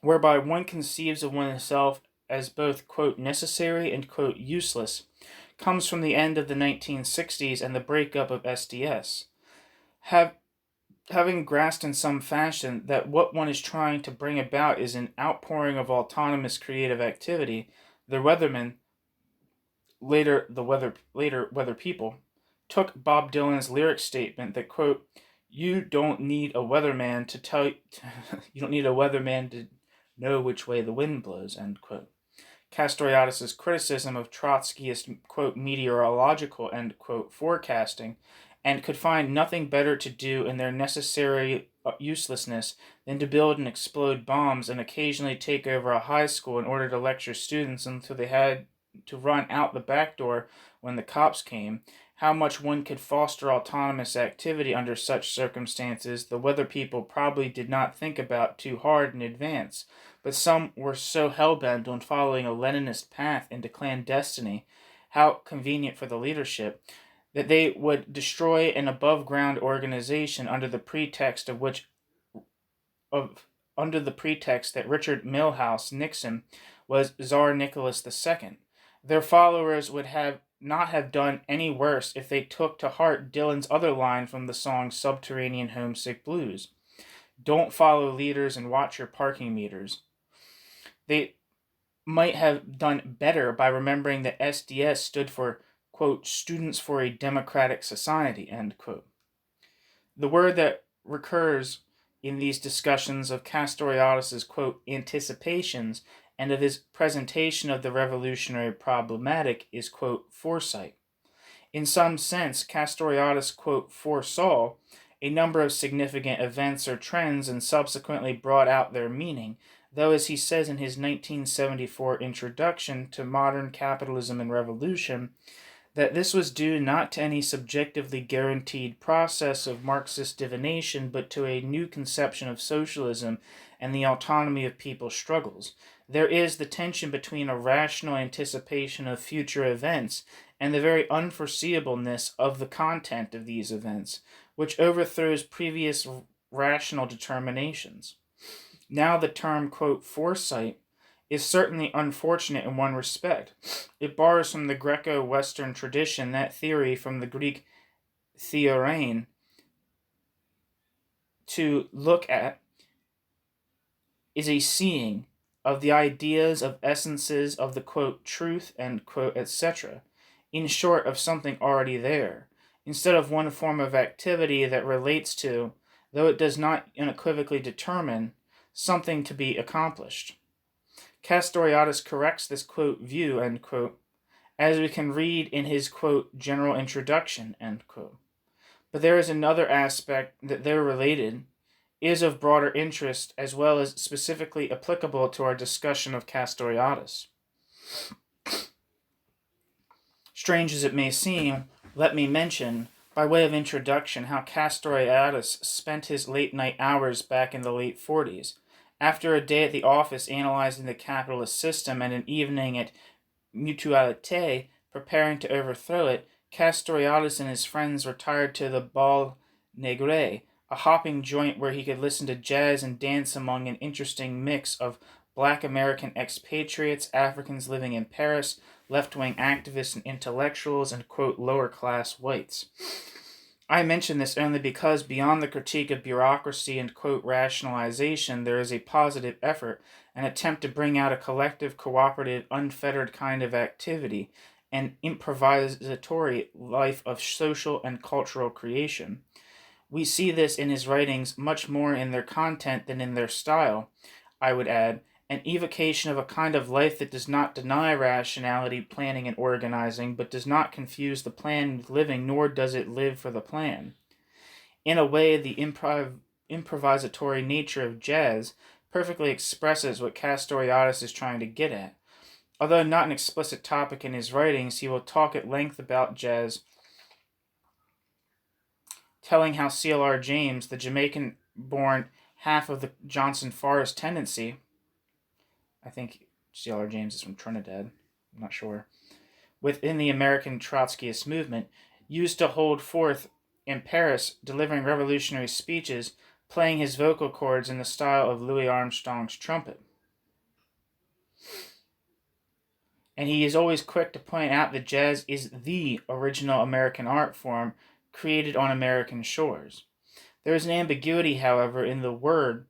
whereby one conceives of oneself as both, quote, necessary and, quote, useless, comes from the end of the 1960s and the breakup of SDS. Having grasped in some fashion that what one is trying to bring about is an outpouring of autonomous creative activity, the Weathermen, later Weather People, took Bob Dylan's lyric statement that, quote, you don't need a weatherman to tell you, you don't need a weatherman to know which way the wind blows, end quote. Castoriadis' criticism of Trotskyist, quote, meteorological, end quote, forecasting, and could find nothing better to do in their necessary uselessness than to build and explode bombs and occasionally take over a high school in order to lecture students until they had to run out the back door when the cops came. How much one could foster autonomous activity under such circumstances, the Weather People probably did not think about too hard in advance, but some were so hell-bent on following a Leninist path into clandestiny, how convenient for the leadership, that they would destroy an above-ground organization under the pretext of under the pretext that Richard Milhous Nixon was Tsar Nicholas II. Their followers would not have done any worse if they took to heart Dylan's other line from the song Subterranean Homesick Blues. Don't follow leaders and watch your parking meters. They might have done better by remembering that SDS stood for, quote, Students for a Democratic Society, end quote. The word that recurs in these discussions of Castoriadis', quote, anticipations and of his presentation of the revolutionary problematic is, quote, foresight. In some sense, Castoriadis, quote, foresaw a number of significant events or trends and subsequently brought out their meaning, though, as he says in his 1974 introduction to Modern Capitalism and Revolution, that this was due not to any subjectively guaranteed process of Marxist divination, but to a new conception of socialism and the autonomy of people's struggles. There is the tension between a rational anticipation of future events and the very unforeseeableness of the content of these events, which overthrows previous rational determinations. Now the term, quote, foresight is certainly unfortunate in one respect. It borrows from the Greco-Western tradition that theory from the Greek theorein. To look at is a seeing of the ideas of essences of the, quote, truth, end quote, etc., in short, of something already there, instead of one form of activity that relates to, though it does not unequivocally determine, something to be accomplished. Castoriadis corrects this, quote, view, end quote, as we can read in his, quote, general introduction, end quote. But there is another aspect that, though related, is of broader interest as well as specifically applicable to our discussion of Castoriadis. Strange as it may seem, let me mention, by way of introduction, how Castoriadis spent his late-night hours back in the late 40s. After a day at the office analyzing the capitalist system and an evening at Mutualité preparing to overthrow it, Castoriadis and his friends retired to the Bal Negre, a hopping joint where he could listen to jazz and dance among an interesting mix of black American expatriates, Africans living in Paris, left-wing activists and intellectuals, and, quote, lower-class whites. I mention this only because beyond the critique of bureaucracy and, quote, rationalization, there is a positive effort, an attempt to bring out a collective, cooperative, unfettered kind of activity, an improvisatory life of social and cultural creation. We see this in his writings much more in their content than in their style, I would add, an evocation of a kind of life that does not deny rationality, planning, and organizing, but does not confuse the plan with living, nor does it live for the plan. In a way, the improvisatory nature of jazz perfectly expresses what Castoriadis is trying to get at. Although not an explicit topic in his writings, he will talk at length about jazz, telling how C.L.R. James, the Jamaican-born half of the Johnson Forest tendency, I think C.L.R. James is from Trinidad, I'm not sure, within the American Trotskyist movement, used to hold forth in Paris, delivering revolutionary speeches, playing his vocal cords in the style of Louis Armstrong's trumpet. And he is always quick to point out that jazz is the original American art form created on American shores. There is an ambiguity, however, in the word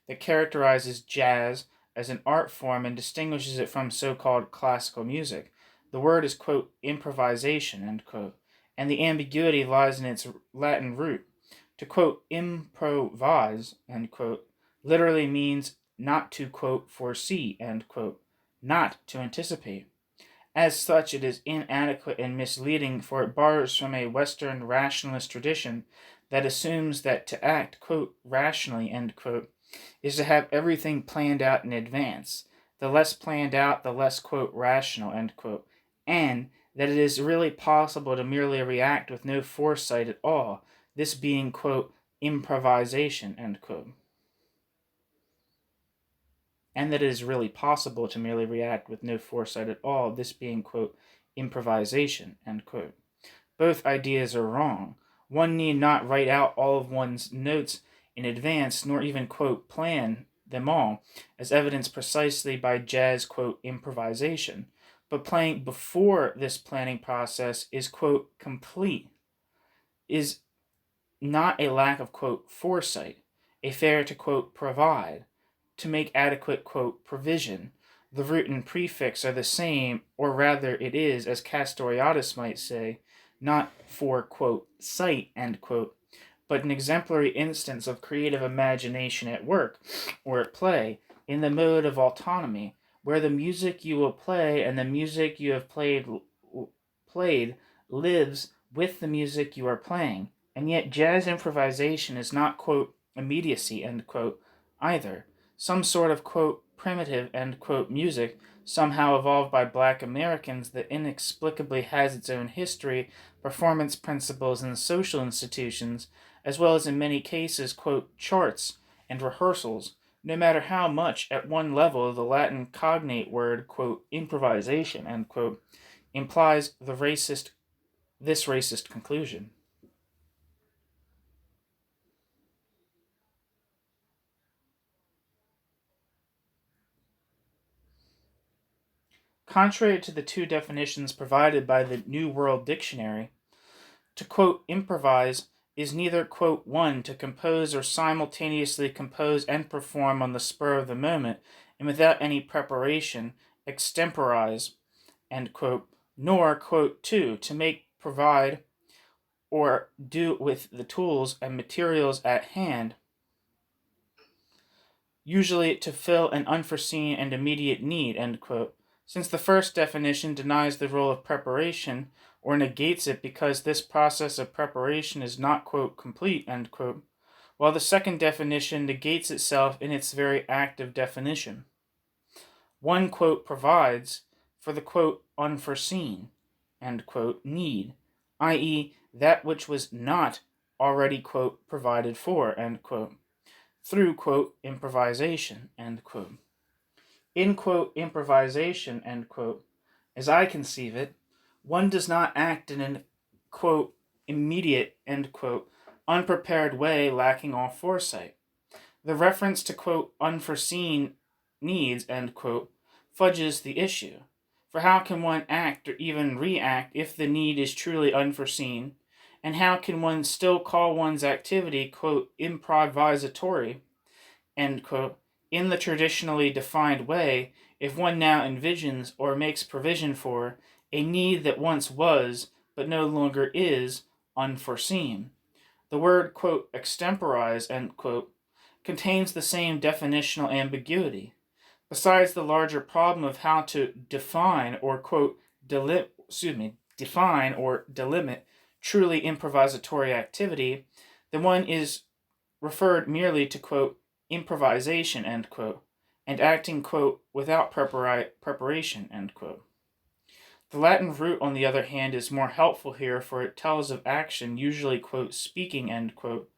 that characterizes jazz as an art form and distinguishes it from so-called classical music. The word is, quote, improvisation, end quote, and the ambiguity lies in its Latin root. To, quote, improvise, end quote, literally means not to, quote, foresee, end quote, not to anticipate. As such, it is inadequate and misleading, for it borrows from a Western rationalist tradition that assumes that to act, quote, rationally, end quote, is to have everything planned out in advance. The less planned out, the less, quote, rational, end quote, and that it is really possible to merely react with no foresight at all, this being, quote, improvisation, end quote. And that it is really possible to merely react with no foresight at all, this being, quote, improvisation, end quote. Both ideas are wrong. One need not write out all of one's notes in advance, nor even, quote, plan them all, as evidenced precisely by jazz, quote, improvisation. But playing before this planning process is, quote, complete, is not a lack of, quote, foresight, a failure to, quote, provide, to make adequate, quote, provision. The root and prefix are the same, or rather it is, as Castoriadis might say, not for, quote, sight, end quote, but an exemplary instance of creative imagination at work, or at play, in the mode of autonomy, where the music you will play and the music you have played lives with the music you are playing. And yet jazz improvisation is not, quote, immediacy, end quote, either. Some sort of, quote, primitive, end quote, music, somehow evolved by Black Americans that inexplicably has its own history, performance principles, and social institutions, as well as in many cases, quote, charts and rehearsals, no matter how much at one level the Latin cognate word, quote, improvisation, end quote, implies this racist conclusion. Contrary to the two definitions provided by the New World Dictionary, to, quote, improvise is neither, quote, one, to compose or simultaneously compose and perform on the spur of the moment and without any preparation, extemporize, end quote, nor, quote, two, to make, provide, or do with the tools and materials at hand, usually to fill an unforeseen and immediate need, end quote. Since the first definition denies the role of preparation, or negates it because this process of preparation is not, quote, complete, end quote, while the second definition negates itself in its very act of definition. One, quote, provides for the, quote, unforeseen, end quote, need, i.e., that which was not already, quote, provided for, end quote, through, quote, improvisation, end quote. In, quote, improvisation, end quote, as I conceive it, one does not act in an, quote, immediate, end quote, unprepared way lacking all foresight. The reference to, quote, unforeseen needs, end quote, fudges the issue. For how can one act or even react if the need is truly unforeseen? And how can one still call one's activity, quote, improvisatory, end quote, in the traditionally defined way if one now envisions or makes provision for a need that once was, but no longer is, unforeseen? The word, quote, extemporize, end quote, contains the same definitional ambiguity. Besides the larger problem of how to define or, quote, define or delimit truly improvisatory activity, the one is referred merely to, quote, improvisation, end quote, and acting, quote, without preparation, end quote. The Latin root, on the other hand, is more helpful here, for it tells of action, usually, quote, speaking, end quote,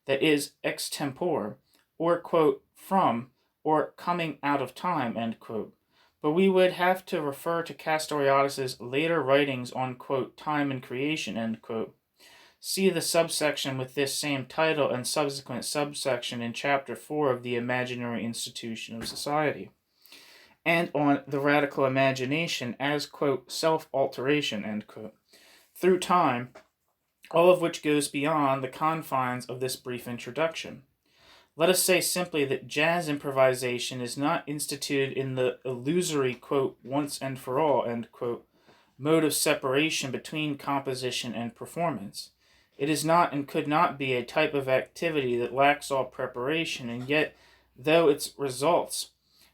that is extempore, or, quote, from, or coming out of time, end quote. But we would have to refer to Castoriadis' later writings on, quote, time and creation, end quote. See the subsection with this same title and subsequent subsection in Chapter 4 of the Imaginary Institution of Society, and on the radical imagination as, quote, self-alteration, end quote, through time, all of which goes beyond the confines of this brief introduction. Let us say simply that jazz improvisation is not instituted in the illusory, quote, once and for all, end quote, mode of separation between composition and performance. It is not and could not be a type of activity that lacks all preparation, and yet, though its results,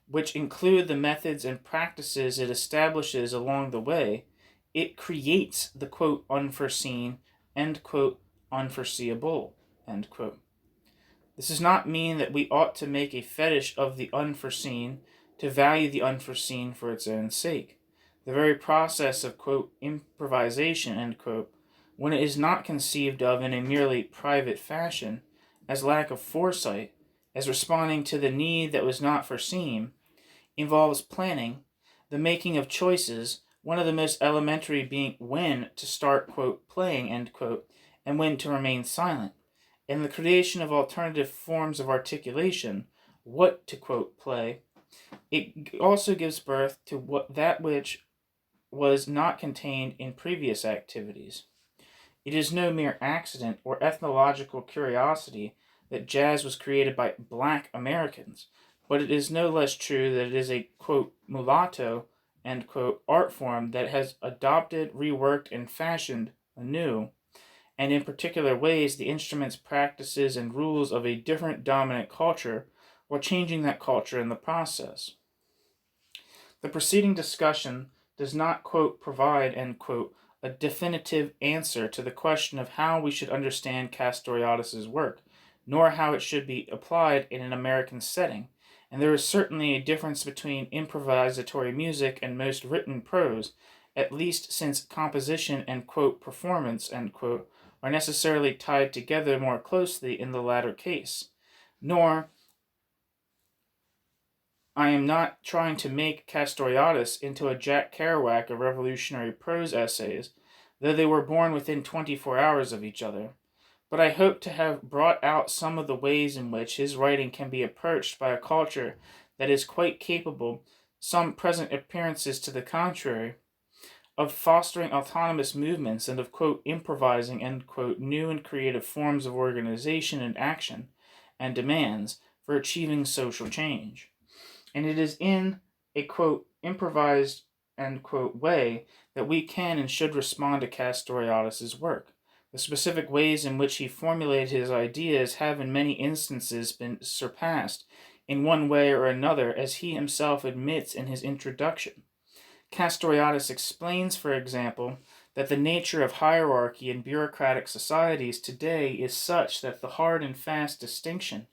which include the methods and practices it establishes along the way, it creates the, quote, unforeseen, end quote, unforeseeable, end quote. This does not mean that we ought to make a fetish of the unforeseen, to value the unforeseen for its own sake. The very process of, quote, improvisation, end quote, when it is not conceived of in a merely private fashion, as lack of foresight, as responding to the need that was not foreseen, involves planning, the making of choices, one of the most elementary being when to start, quote, playing, end quote, and when to remain silent, and the creation of alternative forms of articulation, what to, quote, play, it also gives birth to that which was not contained in previous activities. It is no mere accident or ethnological curiosity that jazz was created by Black Americans, but it is no less true that it is a, quote, mulatto, end quote, art form that has adopted, reworked, and fashioned anew, and in particular ways, the instruments, practices, and rules of a different dominant culture, while changing that culture in the process. The preceding discussion does not, quote, provide, end quote, a definitive answer to the question of how we should understand Castoriadis' work, nor how it should be applied in an American setting, and there is certainly a difference between improvisatory music and most written prose, at least since composition and, quote, performance, end quote, are necessarily tied together more closely in the latter case. Nor I am not trying to make Castoriadis into a Jack Kerouac of revolutionary prose essays, though they were born within 24 hours of each other, but I hope to have brought out some of the ways in which his writing can be approached by a culture that is quite capable, some present appearances to the contrary, of fostering autonomous movements and of, quote, improvising, end quote, new and creative forms of organization and action and demands for achieving social change. And it is in a, quote, improvised, end quote, way that we can and should respond to Castoriadis' work. The specific ways in which he formulated his ideas have in many instances been surpassed in one way or another, as he himself admits in his introduction. Castoriadis explains, for example, that the nature of hierarchy in bureaucratic societies today is such that the hard and fast distinction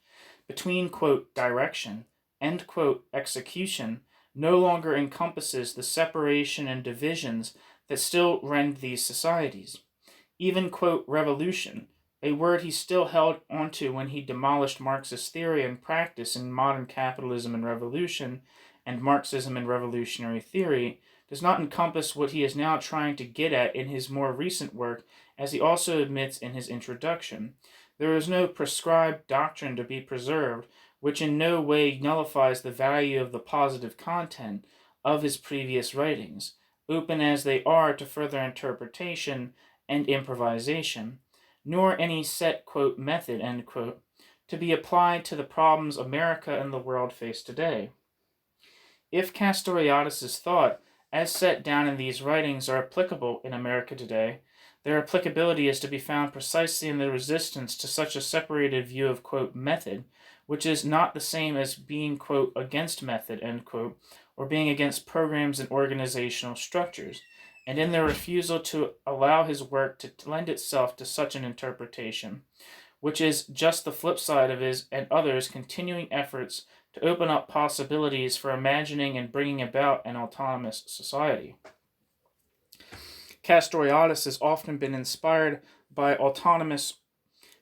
between, quote, direction, end quote, execution no longer encompasses the separation and divisions that still rend these societies. Even, quote, revolution, a word he still held onto when he demolished Marxist theory and practice in Modern Capitalism and Revolution and Marxism and Revolutionary Theory, does not encompass what he is now trying to get at in his more recent work, as he also admits in his introduction. There is no prescribed doctrine to be preserved, which in no way nullifies the value of the positive content of his previous writings, open as they are to further interpretation and improvisation, nor any set, quote, method, end quote, to be applied to the problems America and the world face today. If Castoriadis' thought, as set down in these writings, are applicable in America today, their applicability is to be found precisely in the resistance to such a separated view of, quote, method, which is not the same as being, quote, against method, end quote, or being against programs and organizational structures, and in their refusal to allow his work to lend itself to such an interpretation, which is just the flip side of his and others' continuing efforts to open up possibilities for imagining and bringing about an autonomous society. Castoriadis has often been inspired by autonomous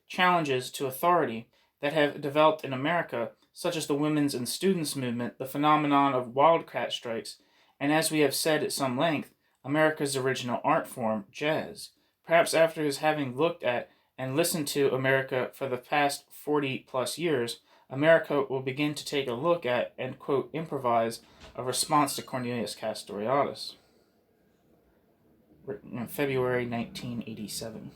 challenges to authority that have developed in America, such as the women's and students' movement, the phenomenon of wildcat strikes, and, as we have said at some length, America's original art form, jazz. Perhaps after his having looked at and listened to America for the past 40-plus years, America will begin to take a look at and, quote, improvise a response to Cornelius Castoriadis. Written in February 1987.